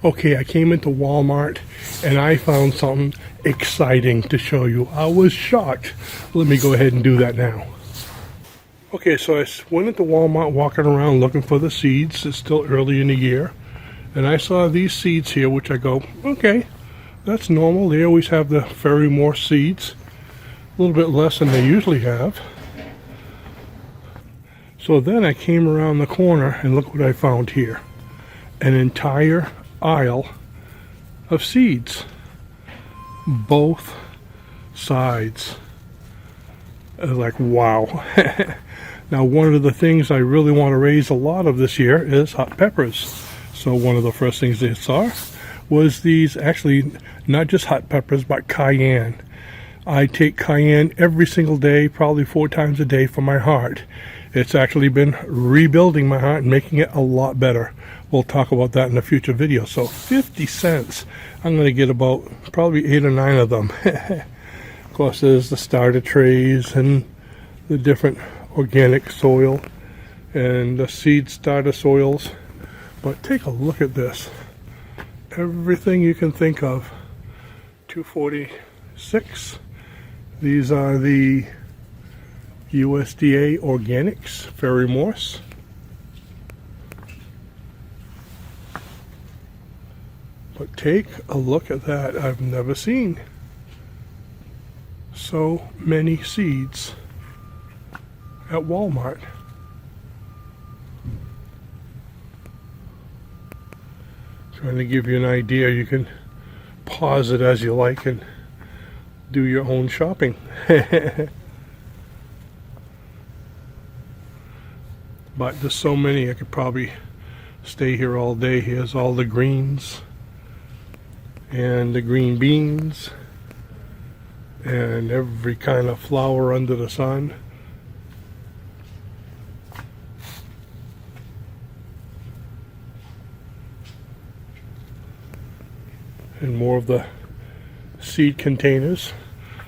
Okay, I came into Walmart and I found something exciting to show you. I was shocked. Let me go ahead and do that now. Okay, so I went into Walmart walking around looking for the seeds. It's still early in the year. And I saw these seeds here, which I go, okay, that's normal. They always have the Ferrymore seeds. A little bit less than they usually have. So then I came around the corner and look what I found here. An entire aisle of seeds. Both sides. I was like, wow. Now, one of the things I really want to raise a lot of this year is hot peppers. So one of the first things they saw was these, actually not just hot peppers, but cayenne. I take cayenne every single day, probably 4 times a day for my heart. It's actually been rebuilding my heart and making it a lot better. We'll talk about that in a future video. So 50 cents. I'm going to get about probably 8 or 9 of them. Of course, there's the starter trays and the different organic soil and the seed starter soils. But take a look at this. Everything you can think of. $2.46. These are the USDA Organics Ferrymore. But take a look at that. I've never seen so many seeds at Walmart. Trying to give you an idea. You can pause it as you like and do your own shopping. But there's so many, I could probably stay here all day. Here's all the greens and the green beans and every kind of flower under the sun. And more of the seed containers.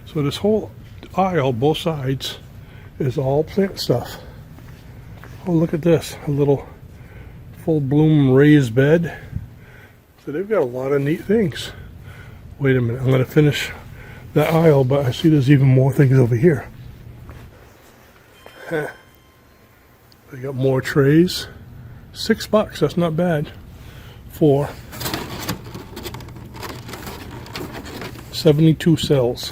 So this whole aisle, both sides, is all plant stuff. Oh, look at this, a little full bloom raised bed. So they've got a lot of neat things. Wait a minute, I'm going to finish that aisle, but I see there's even more things over here. They got more trays. $6, that's not bad. For 72 cells.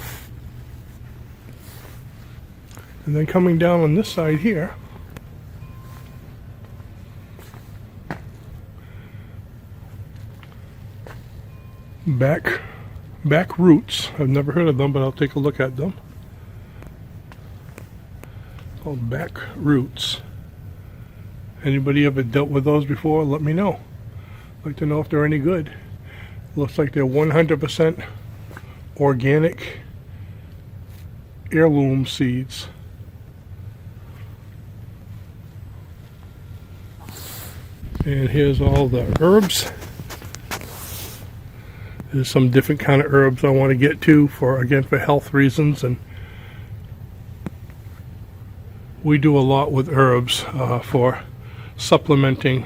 And then coming down on this side here, back roots. I've never heard of them, but I'll take a look at them. Called back roots. Anybody ever dealt with those before? Let me know. I'd like to know if they're any good. Looks like they're 100% organic heirloom seeds. And here's all the herbs. There's some different kind of herbs I want to get to for health reasons, and we do a lot with herbs for supplementing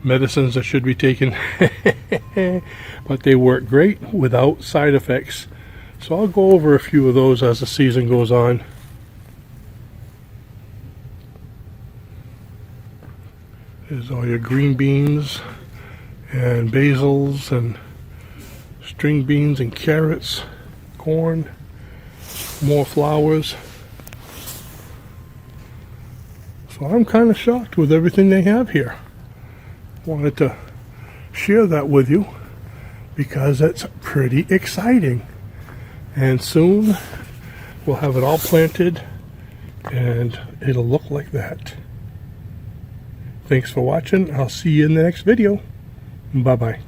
medicines that should be taken. But they work great without side effects. So I'll go over a few of those as the season goes on. There's all your green beans and basils and string beans and carrots, corn, more flowers. So I'm kind of shocked with everything they have here. Wanted to share that with you because it's pretty exciting. And soon we'll have it all planted and it'll look like that. Thanks for watching. I'll see you in the next video. Bye-bye.